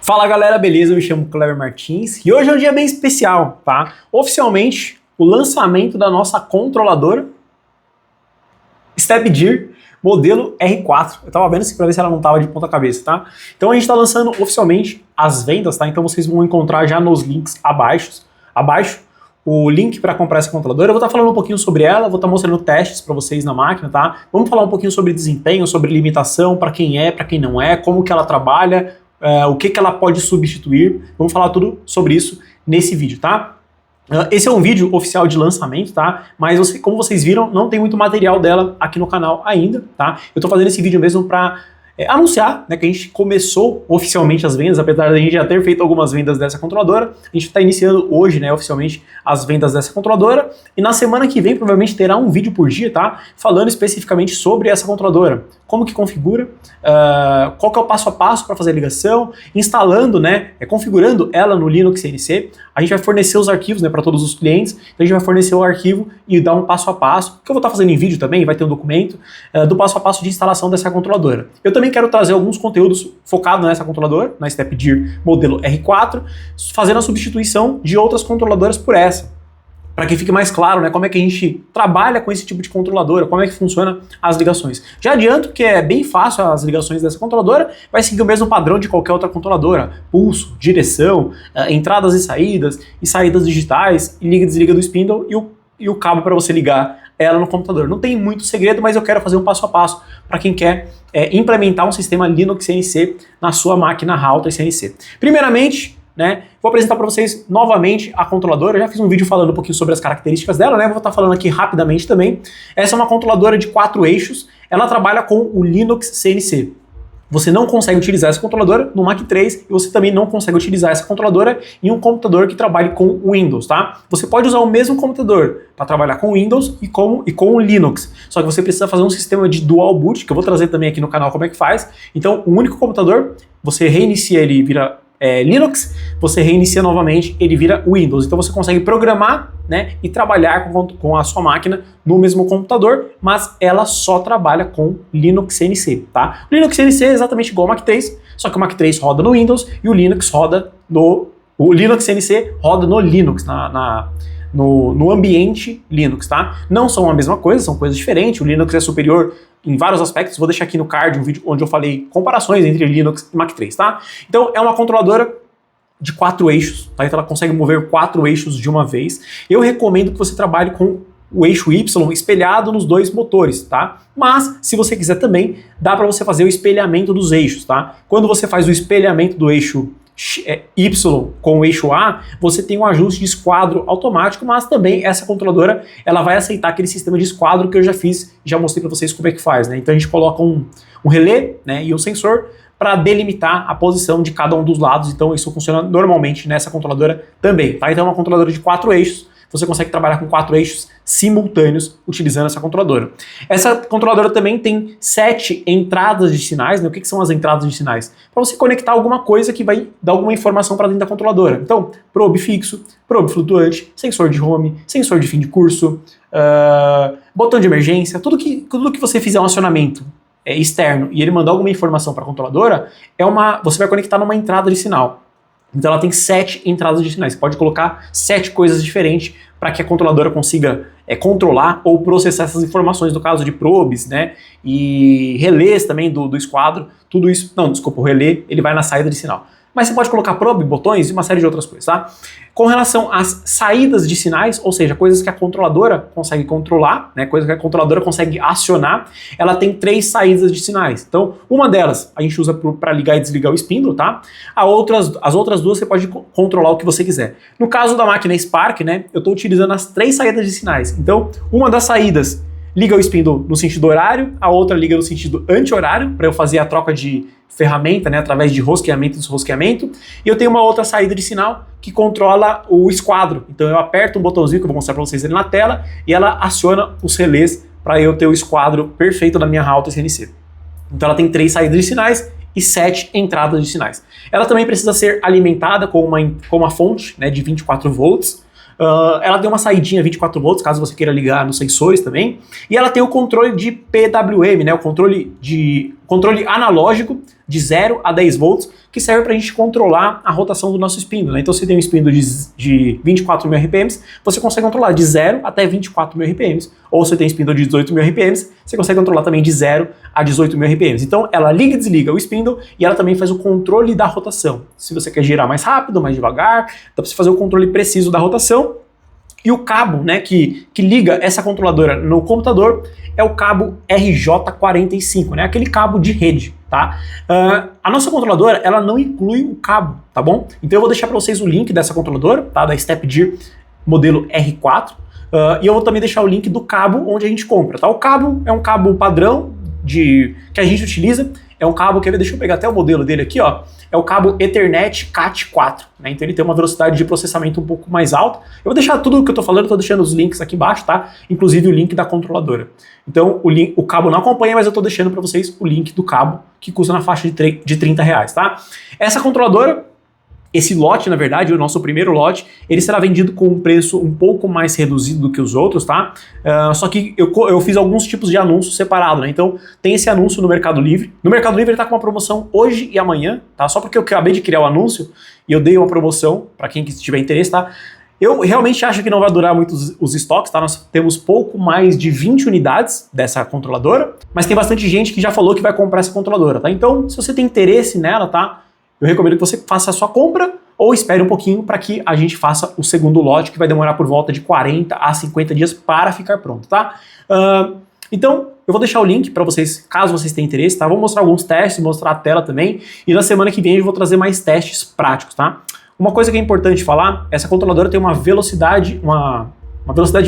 Fala galera, beleza? Eu me chamo Cleber Martins e hoje é um dia bem especial, tá? Oficialmente, o lançamento da nossa controladora StepDir modelo R4. Eu tava vendo assim pra ver se ela não tava de ponta cabeça, tá? Então a gente tá lançando oficialmente as vendas, tá? Então vocês vão encontrar já nos links abaixo o link para comprar essa controladora. Eu vou estar falando um pouquinho sobre ela, vou estar mostrando testes para vocês na máquina, tá? Vamos falar um pouquinho sobre desempenho, sobre limitação, para quem é, para quem não é, como que ela trabalha, o que ela pode substituir. Vamos falar tudo sobre isso nesse vídeo, tá? Esse é um vídeo oficial de lançamento, tá? Mas como vocês viram, não tem muito material dela aqui no canal ainda, tá? Eu tô fazendo esse vídeo mesmo para anunciar, né, que a gente começou oficialmente as vendas, apesar da gente já ter feito algumas vendas dessa controladora. A gente está iniciando hoje, né, oficialmente as vendas dessa controladora, e na semana que vem provavelmente terá um vídeo por dia, tá, falando especificamente sobre essa controladora, como que configura, qual que é o passo a passo para fazer a ligação, instalando, né, configurando ela no Linux CNC. A gente vai fornecer os arquivos, né, para todos os clientes, então a gente vai fornecer o arquivo e dar um passo a passo, que eu vou estar fazendo em vídeo também, vai ter um documento do passo a passo de instalação dessa controladora. Eu também quero trazer alguns conteúdos focados nessa controladora, na StepDir modelo R4, fazendo a substituição de outras controladoras por essa, para que fique mais claro, né, como é que a gente trabalha com esse tipo de controladora, como é que funciona as ligações. Já adianto que é bem fácil as ligações dessa controladora, vai seguir o mesmo padrão de qualquer outra controladora, pulso, direção, entradas e saídas digitais, liga e desliga do spindle e o cabo para você ligar ela no computador. Não tem muito segredo, mas eu quero fazer um passo a passo para quem quer implementar um sistema Linux CNC na sua máquina Router CNC. Primeiramente, né, vou apresentar para vocês novamente a controladora. Eu já fiz um vídeo falando um pouquinho sobre as características dela, né? Vou estar falando aqui rapidamente também. Essa é uma controladora de 4 eixos. Ela trabalha com o Linux CNC. Você não consegue utilizar essa controladora no Mac 3 e você também não consegue utilizar essa controladora em um computador que trabalhe com Windows, tá? Você pode usar o mesmo computador para trabalhar com Windows e com o Linux, só que você precisa fazer um sistema de dual boot, que eu vou trazer também aqui no canal como é que faz. Então, o único computador, você reinicia ele e vira Linux, você reinicia novamente, ele vira Windows. Então você consegue programar, né, e trabalhar com a sua máquina no mesmo computador, mas ela só trabalha com Linux CNC, tá? O Linux CNC é exatamente igual ao Mac 3, só que o Mac 3 roda no Windows e o Linux CNC roda no Linux, no ambiente Linux, tá? Não são a mesma coisa, são coisas diferentes. O Linux é superior em vários aspectos. Vou deixar aqui no card um vídeo onde eu falei comparações entre Linux e Mac 3, tá? Então é uma controladora de 4 eixos, tá? Então ela consegue mover 4 eixos de uma vez. Eu recomendo que você trabalhe com o eixo Y espelhado nos 2 motores, tá? Mas, se você quiser também, dá para você fazer o espelhamento dos eixos, tá? Quando você faz o espelhamento do eixo Y com o eixo A, você tem um ajuste de esquadro automático, mas também essa controladora ela vai aceitar aquele sistema de esquadro que eu já fiz, já mostrei para vocês como é que faz, né? Então a gente coloca um relé, né, e um sensor para delimitar a posição de cada um dos lados. Então isso funciona normalmente nessa controladora também, tá? Então é uma controladora de 4 eixos. Você consegue trabalhar com 4 eixos simultâneos utilizando essa controladora. Essa controladora também tem 7 entradas de sinais, né? O que são as entradas de sinais? Para você conectar alguma coisa que vai dar alguma informação para dentro da controladora. Então, probe fixo, probe flutuante, sensor de home, sensor de fim de curso, botão de emergência, tudo que você fizer um acionamento externo e ele mandar alguma informação para a controladora, você vai conectar numa entrada de sinal. Então ela tem 7 entradas de sinais. Você pode colocar 7 coisas diferentes para que a controladora consiga controlar ou processar essas informações, no caso de probes, né? E relés também do esquadro, tudo isso. Não, desculpa, o relé ele vai na saída de sinal. Mas você pode colocar probe, botões e uma série de outras coisas, tá? Com relação às saídas de sinais, ou seja, coisas que a controladora consegue controlar, né, coisas que a controladora consegue acionar, ela tem 3 saídas de sinais. Então, uma delas a gente usa para ligar e desligar o spindle, tá? As outras 2 você pode controlar o que você quiser. No caso da máquina Spark, né, eu estou utilizando as 3 saídas de sinais. Então, uma das saídas liga o spindle no sentido horário, a outra liga no sentido anti-horário, para eu fazer a troca de ferramenta, né, através de rosqueamento e desrosqueamento. E eu tenho uma outra saída de sinal que controla o esquadro. Então eu aperto um botãozinho que eu vou mostrar para vocês ali na tela e ela aciona os relés para eu ter o esquadro perfeito da minha Router CNC. Então ela tem 3 saídas de sinais e 7 entradas de sinais. Ela também precisa ser alimentada com uma fonte, né, de 24 volts. Ela tem uma saidinha 24 volts, caso você queira ligar nos sensores também. E ela tem o controle de PWM, né, o controle analógico de 0 a 10 volts, que serve para a gente controlar a rotação do nosso spindle, né? Então, se tem um spindle de 24.000 RPMs, você consegue controlar de 0 até 24.000 RPMs. Ou se tem spindle de 18.000 RPMs, você consegue controlar também de 0 a 18.000 RPMs. Então, ela liga e desliga o spindle e ela também faz o controle da rotação. Se você quer girar mais rápido, mais devagar, dá para você fazer o controle preciso da rotação. E o cabo, né, que liga essa controladora no computador é o cabo RJ45, né, aquele cabo de rede, tá? A nossa controladora, ela não inclui o cabo, tá bom? Então eu vou deixar para vocês o link dessa controladora, tá, da StepGear modelo R4, e eu vou também deixar o link do cabo onde a gente compra, tá? O cabo é um cabo padrão que a gente utiliza, é um cabo que, deixa eu pegar até o modelo dele aqui, ó, é o cabo Ethernet Cat4, né? Então ele tem uma velocidade de processamento um pouco mais alta. Eu vou deixar tudo o que eu tô falando, tô deixando os links aqui embaixo, tá? Inclusive o link da controladora. Então o cabo não acompanha, mas eu tô deixando para vocês o link do cabo, que custa na faixa de 30 reais, tá? Essa controladora, esse lote, na verdade, o nosso primeiro lote, ele será vendido com um preço um pouco mais reduzido do que os outros, tá? Só que eu fiz alguns tipos de anúncios separados, né? Então, tem esse anúncio no Mercado Livre. No Mercado Livre ele tá com uma promoção hoje e amanhã, tá? Só porque eu acabei de criar o anúncio e eu dei uma promoção para quem tiver interesse, tá? Eu realmente acho que não vai durar muito os estoques, tá? Nós temos pouco mais de 20 unidades dessa controladora, mas tem bastante gente que já falou que vai comprar essa controladora, tá? Então, se você tem interesse nela, tá? Eu recomendo que você faça a sua compra ou espere um pouquinho para que a gente faça o segundo lote, que vai demorar por volta de 40 a 50 dias para ficar pronto, tá? Então, eu vou deixar o link para vocês, caso vocês tenham interesse, tá? Vou mostrar alguns testes, mostrar a tela também, e na semana que vem eu vou trazer mais testes práticos, tá? Uma coisa que é importante falar, essa controladora tem uma velocidade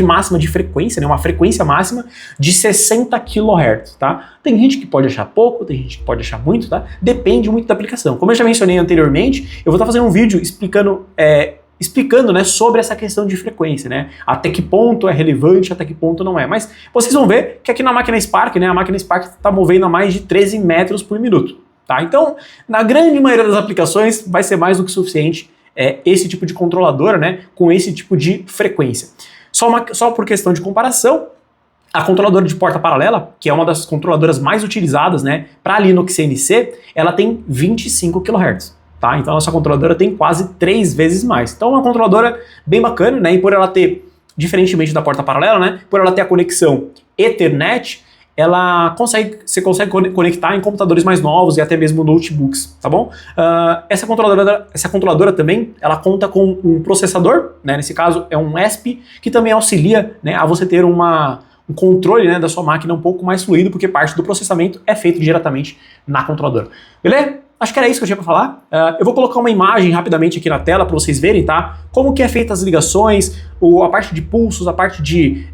máxima de frequência, né, uma frequência máxima de 60 kHz, tá? Tem gente que pode achar pouco, tem gente que pode achar muito, tá? Depende muito da aplicação. Como eu já mencionei anteriormente, eu vou estar fazendo um vídeo explicando, né, sobre essa questão de frequência, né? Até que ponto é relevante, até que ponto não é. Mas vocês vão ver que aqui na máquina Spark, né, a máquina Spark está movendo a mais de 13 metros por minuto, tá? Então, na grande maioria das aplicações, vai ser mais do que suficiente esse tipo de controladora, né, com esse tipo de frequência. Só por questão de comparação, a controladora de porta paralela, que é uma das controladoras mais utilizadas, né, para Linux CNC, ela tem 25 kHz, tá? Então a nossa controladora tem quase 3 vezes mais. Então é uma controladora bem bacana, né, e por ela ter, diferentemente da porta paralela, né, por ela ter a conexão Ethernet, você consegue conectar em computadores mais novos e até mesmo notebooks, tá bom? Essa controladora também, ela conta com um processador, né? Nesse caso é um ESP, que também auxilia, né, a você ter um controle, né, da sua máquina um pouco mais fluido, porque parte do processamento é feito diretamente na controladora. Beleza? Acho que era isso que eu tinha para falar. Eu vou colocar uma imagem rapidamente aqui na tela para vocês verem, tá? Como que é feita as ligações, a parte de pulsos, a parte de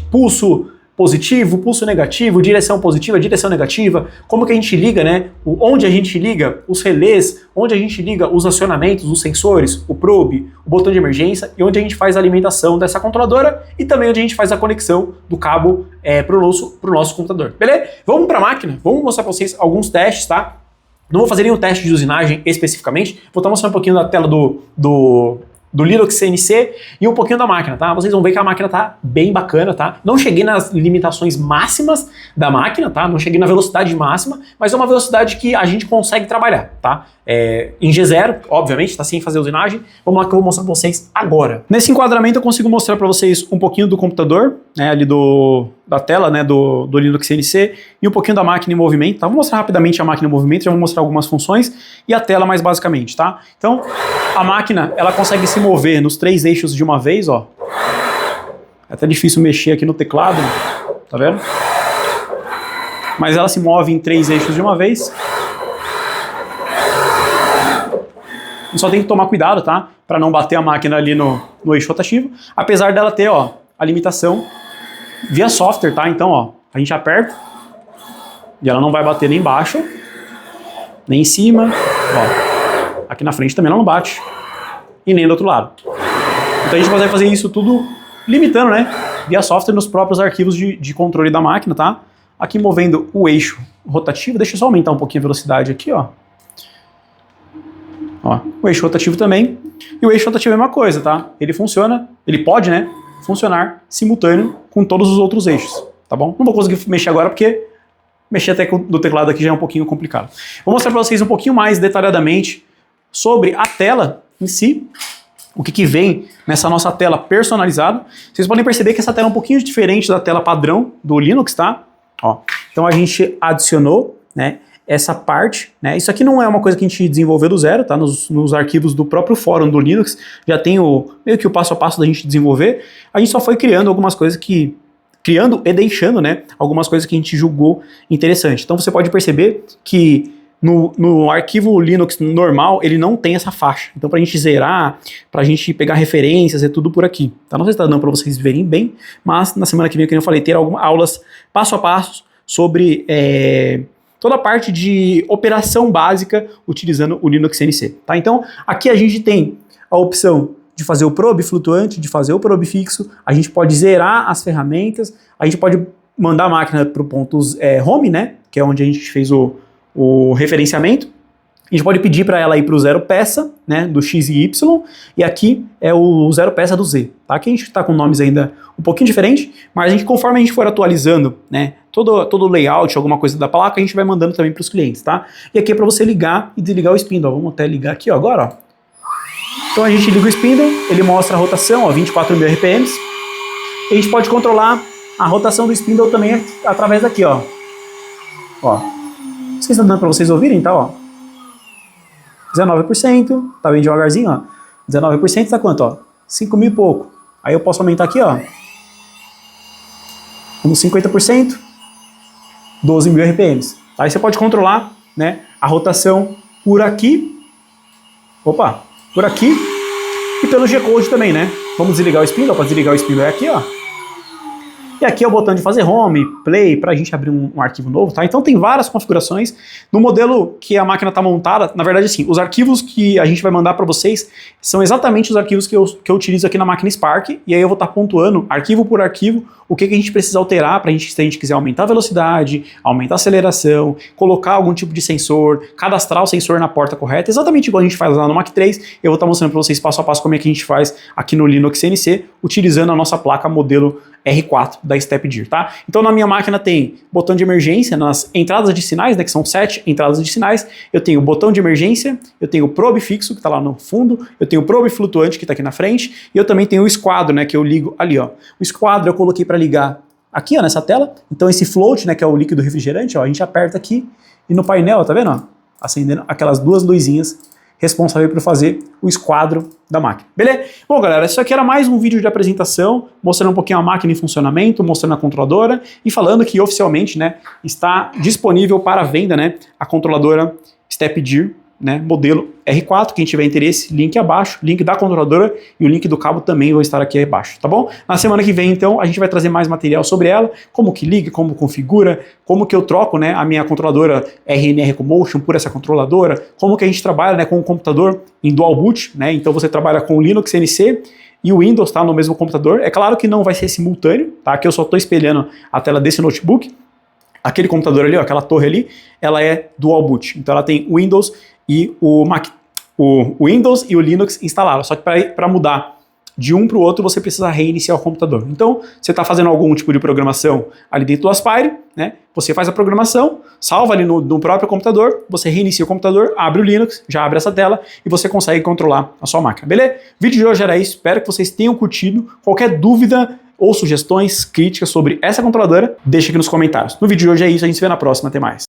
pulso positivo, pulso negativo, direção positiva, direção negativa, como que a gente liga, né? Onde a gente liga os relés, onde a gente liga os acionamentos, os sensores, o probe, o botão de emergência e onde a gente faz a alimentação dessa controladora e também onde a gente faz a conexão do cabo pro nosso computador. Beleza? Vamos para a máquina, vamos mostrar para vocês alguns testes, tá? Não vou fazer nenhum teste de usinagem especificamente, vou estar mostrando um pouquinho da tela do Linux CNC e um pouquinho da máquina, tá? Vocês vão ver que a máquina tá bem bacana, tá? Não cheguei nas limitações máximas da máquina, tá? Não cheguei na velocidade máxima, mas é uma velocidade que a gente consegue trabalhar, tá? Em G0, obviamente, tá sem fazer usinagem. Vamos lá que eu vou mostrar pra vocês agora. Nesse enquadramento eu consigo mostrar pra vocês um pouquinho do computador, né? Ali da tela, né? Do Linux CNC e um pouquinho da máquina em movimento, tá? Vou mostrar rapidamente a máquina em movimento, já vou mostrar algumas funções e a tela mais basicamente, tá? Então, a máquina, ela consegue se mover nos 3 eixos de uma vez, ó. É até difícil mexer aqui no teclado, tá vendo? Mas ela se move em 3 eixos de uma vez. Só tem que tomar cuidado, tá? Para não bater a máquina ali no eixo rotativo. Apesar dela ter, ó, a limitação via software, tá? Então, ó, a gente aperta e ela não vai bater nem embaixo, nem em cima, ó. Aqui na frente também ela não bate e nem do outro lado. Então a gente consegue fazer isso tudo limitando, né? Via software nos próprios arquivos de controle da máquina, tá? Aqui movendo o eixo rotativo, deixa eu só aumentar um pouquinho a velocidade aqui, ó. Ó, o eixo rotativo também. E o eixo rotativo é a mesma coisa, tá? Ele pode, né, funcionar simultâneo com todos os outros eixos, tá bom? Não vou conseguir mexer agora porque mexer até do teclado aqui já é um pouquinho complicado. Vou mostrar para vocês um pouquinho mais detalhadamente sobre a tela em si, o que vem nessa nossa tela personalizada. Vocês podem perceber que essa tela é um pouquinho diferente da tela padrão do Linux, tá? Ó, então a gente adicionou, né, essa parte, né? Isso aqui não é uma coisa que a gente desenvolveu do zero, tá? Nos arquivos do próprio fórum do Linux já tem meio que o passo a passo da gente desenvolver. A gente só foi criando algumas coisas criando e deixando, né, algumas coisas que a gente julgou interessante. Então você pode perceber que no arquivo Linux normal, ele não tem essa faixa. Então, para a gente zerar, para a gente pegar referências, é tudo por aqui. Tá? Não sei se está dando para vocês verem bem, mas na semana que vem, como eu falei, ter algumas aulas passo a passo sobre toda a parte de operação básica utilizando o Linux CNC. Tá? Então, aqui a gente tem a opção de fazer o probe flutuante, de fazer o probe fixo, a gente pode zerar as ferramentas, a gente pode mandar a máquina para o ponto home, né, que é onde a gente fez o referenciamento. A gente pode pedir para ela ir para o zero peça, né, do X e Y, e aqui é o zero peça do Z, tá? Aqui a gente está com nomes ainda um pouquinho diferentes, mas conforme a gente for atualizando, né, todo o layout, alguma coisa da placa, a gente vai mandando também para os clientes, tá? E aqui é para você ligar e desligar o spindle, ó. Vamos até ligar aqui, ó, agora, ó. Então a gente liga o spindle, ele mostra a rotação, ó, 24.000 RPMs, e a gente pode controlar a rotação do spindle também através daqui, ó. Ó. Não sei se está dando para vocês ouvirem, tá, ó. 19%, tá bem devagarzinho, ó. 19% tá quanto, ó? 5.000 e pouco. Aí eu posso aumentar aqui, ó. Como 50%, 12.000 RPMs. Aí você pode controlar, né, a rotação por aqui. Opa, por aqui. E pelo G-Code também, né? Vamos desligar o spindle, para desligar o spindle é aqui, ó. E aqui é o botão de fazer home, play, para a gente abrir um arquivo novo, tá? Então tem várias configurações. No modelo que a máquina está montada, na verdade, assim, os arquivos que a gente vai mandar para vocês são exatamente os arquivos que eu utilizo aqui na máquina Spark, e aí eu vou estar pontuando, arquivo por arquivo, o que a gente precisa alterar para se a gente quiser aumentar a velocidade, aumentar a aceleração, colocar algum tipo de sensor, cadastrar o sensor na porta correta, exatamente igual a gente faz lá no Mach 3, eu vou estar mostrando para vocês passo a passo como é que a gente faz aqui no Linux CNC, utilizando a nossa placa modelo R4 da Stepdir, tá? Então na minha máquina tem botão de emergência nas entradas de sinais, né, que são 7 entradas de sinais, eu tenho botão de emergência, eu tenho o probe fixo, que está lá no fundo, eu tenho o probe flutuante, que está aqui na frente, e eu também tenho o esquadro, né, que eu ligo ali, ó. O esquadro eu coloquei para ligar aqui, ó, nessa tela, então esse float, né, que é o líquido refrigerante, ó, a gente aperta aqui, e no painel, ó, tá vendo, ó, acendendo aquelas duas luzinhas responsável por fazer o esquadro da máquina. Beleza? Bom, galera, isso aqui era mais um vídeo de apresentação, mostrando um pouquinho a máquina em funcionamento, mostrando a controladora e falando que oficialmente, né, está disponível para venda, né, a controladora Stepdir, né, modelo R4. Quem tiver interesse, link abaixo, link da controladora e o link do cabo também vão estar aqui abaixo, tá bom? Na semana que vem, então, a gente vai trazer mais material sobre ela, como que liga, como configura, como que eu troco, né, a minha controladora RNR Motion por essa controladora, como que a gente trabalha, né, com o computador em dual boot, né, então você trabalha com o Linux CNC e o Windows, tá, no mesmo computador. É claro que não vai ser simultâneo, tá, que eu só estou espelhando a tela desse notebook. Aquele computador ali, ó, aquela torre ali, ela é dual boot, então ela tem o Windows e o Windows e o Linux instalados. Só que para mudar de um para o outro, você precisa reiniciar o computador. Então, você está fazendo algum tipo de programação ali dentro do Aspire, né? Você faz a programação, salva ali no próprio computador, você reinicia o computador, abre o Linux, já abre essa tela e você consegue controlar a sua máquina, beleza? O vídeo de hoje era isso, espero que vocês tenham curtido. Qualquer dúvida ou sugestões, críticas sobre essa controladora, deixa aqui nos comentários. No vídeo de hoje é isso, a gente se vê na próxima, até mais.